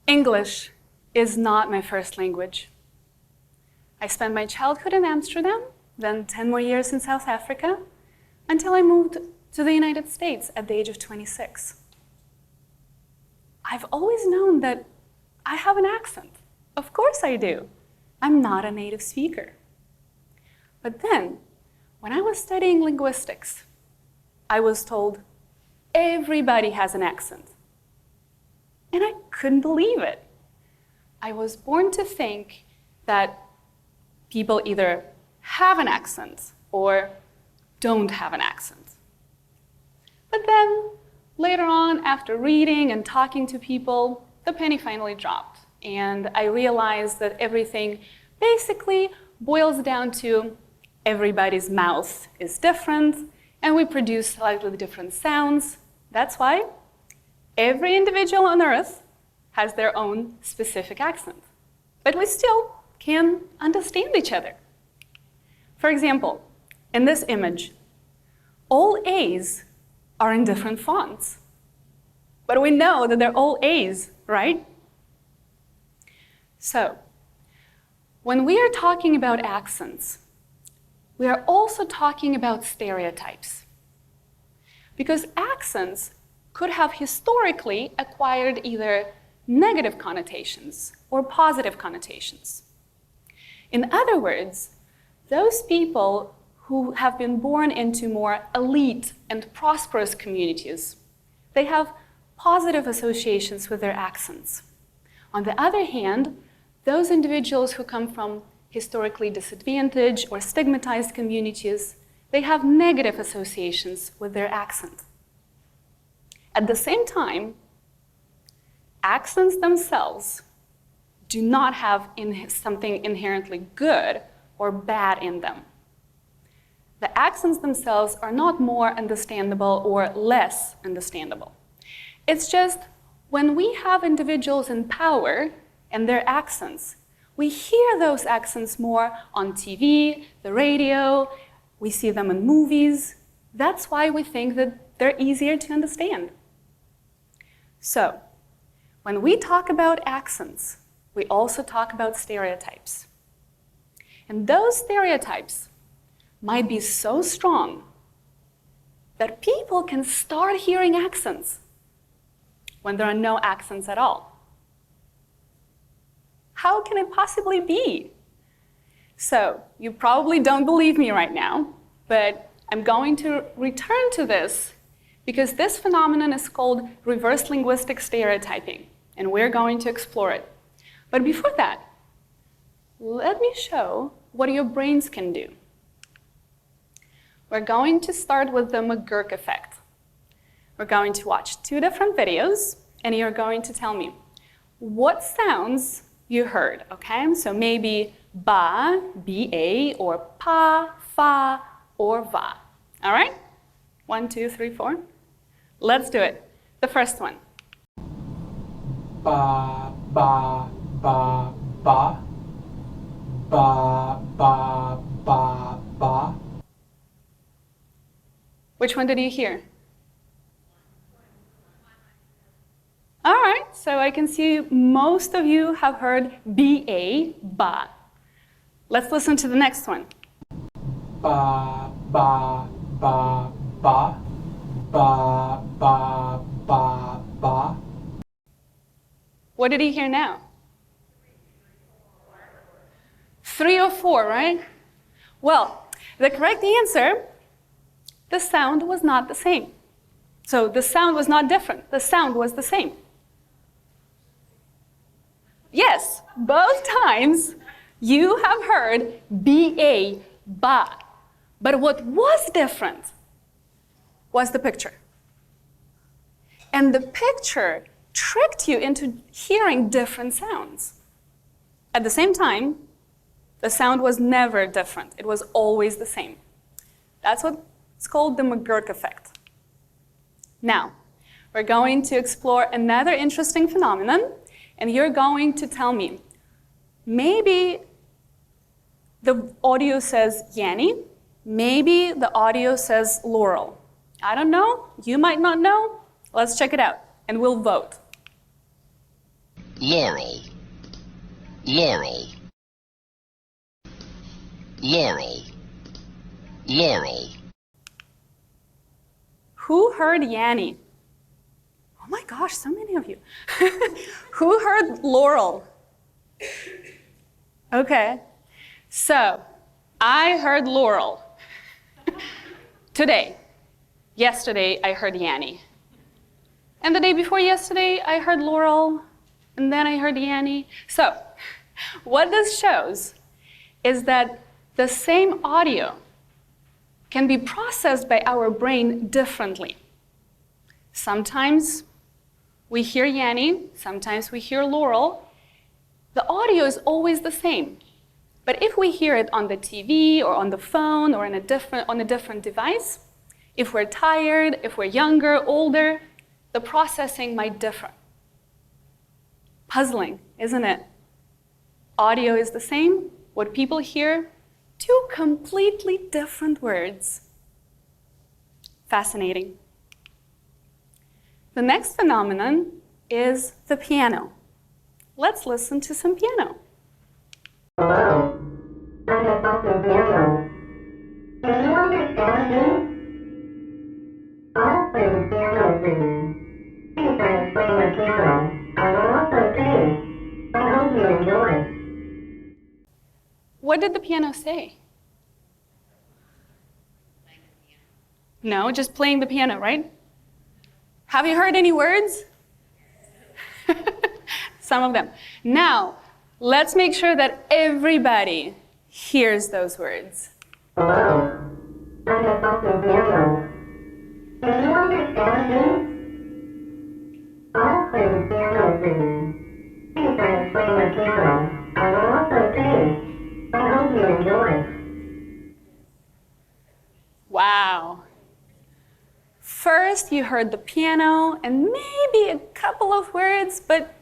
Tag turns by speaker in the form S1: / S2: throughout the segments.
S1: English is not my first language. I spent my childhood in Amsterdam, then 10 more years in South Africa, until I moved to the United States at the age of 26. I've always known that I have an accent. Of course I do. I'm not a native speaker. But then, when I was studying linguistics, I was told everybody has an accent. And I couldn't believe it. I was born to think that people either have an accent or don't have an accent. But then, later on, after reading and talking to people, the penny finally dropped. And I realized that everything basically boils down to everybody's mouth is different, and we produce slightly different sounds. That's why every individual on Earth has their own specific accent. But we still can understand each other. For example, in this image, all A's are in different fonts. But we know that they're all A's, right? So, when we are talking about accents, we are also talking about stereotypes. Because accents could have historically acquired either negative connotations or positive connotations. In other words, those people who have been born into more elite and prosperous communities, they have positive associations with their accents. On the other hand, those individuals who come from historically disadvantaged or stigmatized communities, they have negative associations with their accent. At the same time, accents themselves do not have something inherently good or bad in them. The accents themselves are not more understandable or less understandable. It's just when we have individuals in power and their accents, we hear those accents more on TV, the radio, we see them in movies. That's why we think that they're easier to understand. So, when we talk about accents, we also talk about stereotypes. And those stereotypes might be so strong that people can start hearing accents when there are no accents at all. How can it possibly be? So, you probably don't believe me right now, but I'm going to return to this because this phenomenon is called reverse linguistic stereotyping, and we're going to explore it. But before that, let me show what your brains can do. We're going to start with the McGurk effect. We're going to watch 2 different videos, and you're going to tell me what sounds you heard, okay? So maybe ba, B-A, or pa, fa, or va. All right? 1, 2, 3, 4. Let's do it. The first one.
S2: Ba, ba, ba, ba. Ba, ba, ba, ba.
S1: Which one did you hear? All right, so I can see most of you have heard B-A, ba. Let's listen to the next one.
S2: Ba, ba, ba, ba. Ba, ba, ba, ba.
S1: What did he hear now? 3 or 4, right? Well, the correct answer, the sound was not the same. So the sound was not different. The sound was the same. Yes, both times you have heard B-A, ba. But what was different was the picture. And the picture tricked you into hearing different sounds. At the same time, the sound was never different. It was always the same. That's what's called the McGurk effect. Now, we're going to explore another interesting phenomenon, and you're going to tell me, maybe the audio says Yanny, maybe the audio says Laurel. I don't know, you might not know. Let's check it out, and we'll vote.
S3: Laurel, Laurel, Laurel, Laurel.
S1: Who heard Yanny? Oh my gosh, so many of you. Who heard Laurel? Okay, so I heard Laurel today. Yesterday, I heard Yanny. And the day before yesterday, I heard Laurel, and then I heard Yanny. So what this shows is that the same audio can be processed by our brain differently. Sometimes we hear Yanny, sometimes we hear Laurel. The audio is always the same. But if we hear it on the TV or on the phone or on a different device, if we're tired, if we're younger, older, the processing might differ. Puzzling, isn't it? Audio is the same. What people hear, two completely different words. Fascinating. The next phenomenon is the piano. Let's listen to some piano. What did the piano say? No, just playing the piano, right? Have you heard any words? Some of them. Now, let's make sure that everybody hears those words. Wow. First, you heard the piano and maybe a couple of words, but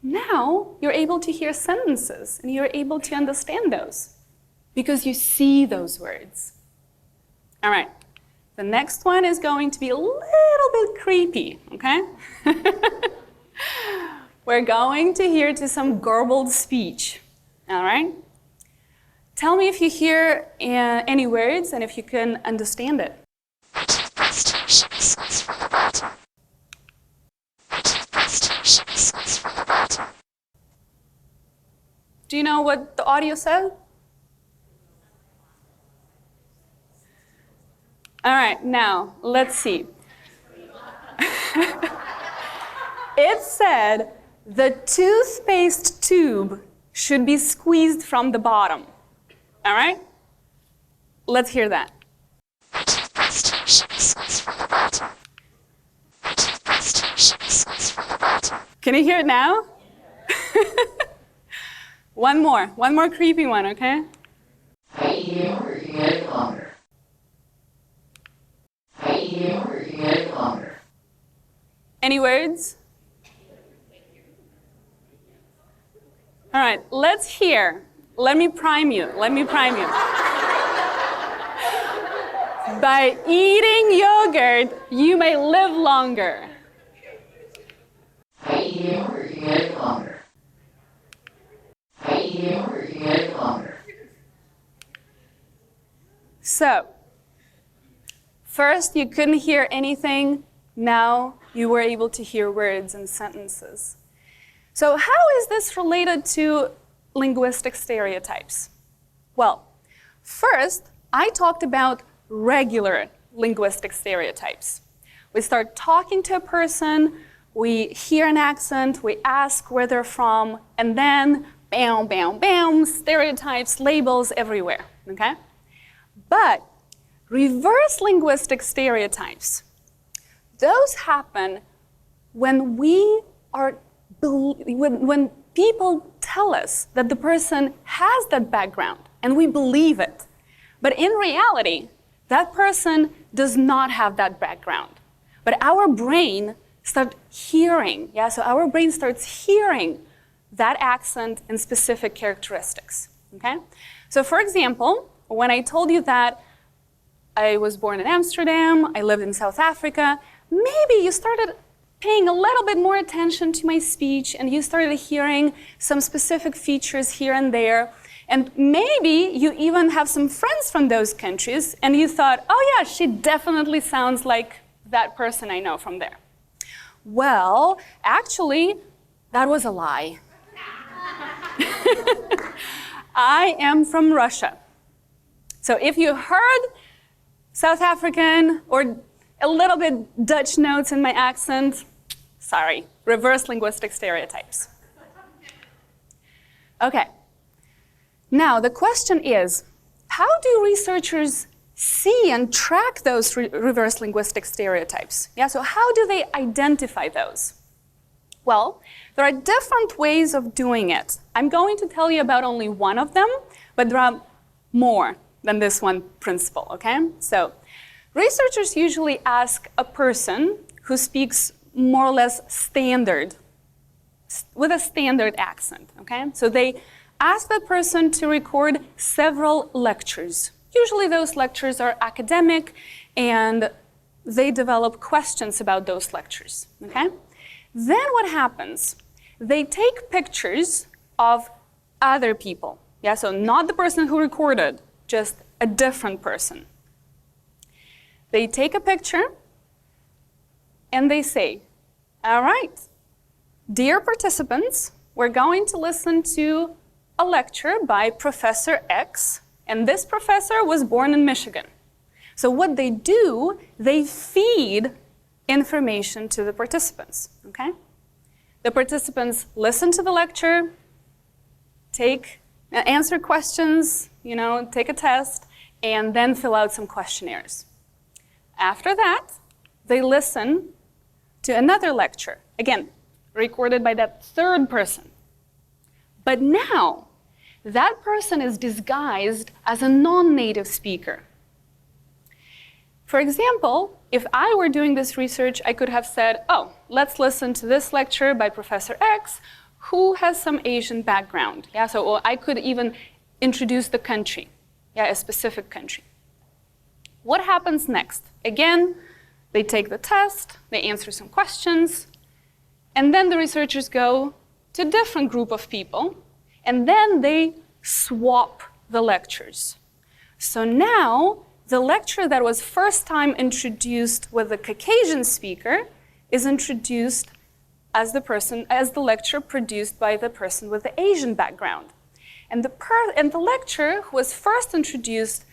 S1: now you're able to hear sentences and you're able to understand those because you see those words. All right, the next one is going to be a little bit creepy, okay? We're going to hear to some garbled speech, all right? Tell me if you hear any words and if you can understand it. Do you know what the audio said? All right, now, let's see. It said the toothpaste tube should be squeezed from the bottom. All right? Let's hear that. Can you hear it now? One more creepy one, okay? Any words? All right, let's hear. Let me prime you. By eating yogurt, you may live longer. So, first you couldn't hear anything, now you were able to hear words and sentences. So how is this related to linguistic stereotypes? Well, first, I talked about regular linguistic stereotypes. We start talking to a person, we hear an accent, we ask where they're from, and then bam, bam, bam, stereotypes, labels everywhere, okay? But reverse linguistic stereotypes, those happen when when people tell us that the person has that background and we believe it. But in reality, that person does not have that background. But our brain starts hearing, so our brain starts hearing that accent and specific characteristics, okay? So for example, when I told you that I was born in Amsterdam, I lived in South Africa, maybe you started paying a little bit more attention to my speech and you started hearing some specific features here and there, and maybe you even have some friends from those countries and you thought, oh yeah, she definitely sounds like that person I know from there. Well, actually, that was a lie. I am from Russia. So if you heard South African or a little bit Dutch notes in my accent, sorry, reverse linguistic stereotypes. Okay. Now, the question is, how do researchers see and track those reverse linguistic stereotypes? Yeah, so how do they identify those? Well, there are different ways of doing it. I'm going to tell you about only one of them, but there are more than this one principle, okay? So, researchers usually ask a person who speaks more or less standard, with a standard accent, okay? So they ask that person to record several lectures. Usually those lectures are academic and they develop questions about those lectures, okay? Then what happens? They take pictures of other people, yeah? So not the person who recorded, just a different person. They take a picture and they say, all right, dear participants, we're going to listen to a lecture by Professor X, and this professor was born in Michigan. So what they do, they feed information to the participants, okay? The participants listen to the lecture, answer questions, take a test, and then fill out some questionnaires. After that, they listen to another lecture, again, recorded by that third person. But now, that person is disguised as a non-native speaker. For example, if I were doing this research, I could have said, oh, let's listen to this lecture by Professor X, who has some Asian background. Yeah, so I could even introduce the country, yeah, a specific country. What happens next? Again, they take the test, they answer some questions, and then the researchers go to a different group of people, and then they swap the lectures. So now, the lecture that was first time introduced with the Caucasian speaker is introduced as the lecture produced by the person with the Asian background. And the lecture who was first introduced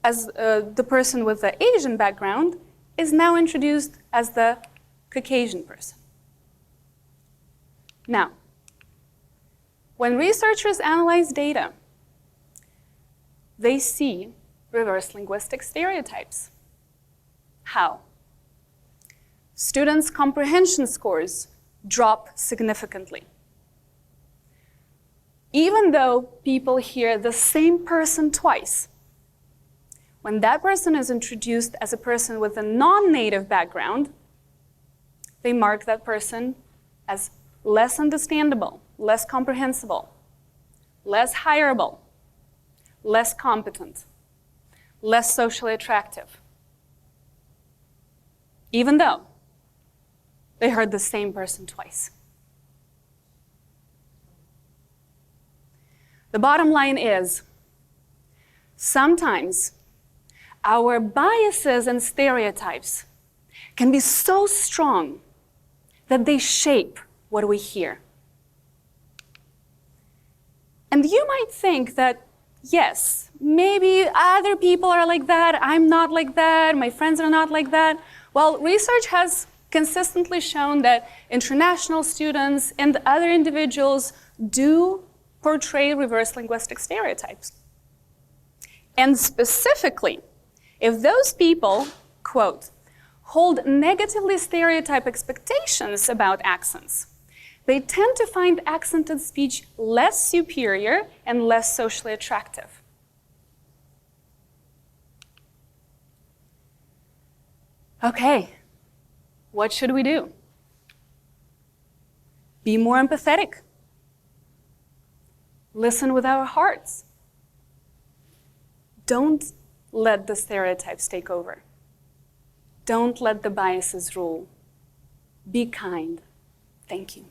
S1: as the person with the Asian background is now introduced as the Caucasian person. Now, when researchers analyze data, they see reverse linguistic stereotypes. How? Students' comprehension scores drop significantly. Even though people hear the same person twice, when that person is introduced as a person with a non-native background, they mark that person as less understandable, less comprehensible, less hireable, less competent, less socially attractive, even though they heard the same person twice. The bottom line is, sometimes our biases and stereotypes can be so strong that they shape what we hear. And you might think that, yes, maybe other people are like that, I'm not like that, my friends are not like that. Well, research has consistently shown that international students and other individuals do portray reverse linguistic stereotypes. And specifically, if those people, quote, hold negatively stereotyped expectations about accents, they tend to find accented speech less superior and less socially attractive. Okay, what should we do? Be more empathetic. Listen with our hearts. Don't let the stereotypes take over. Don't let the biases rule. Be kind. Thank you.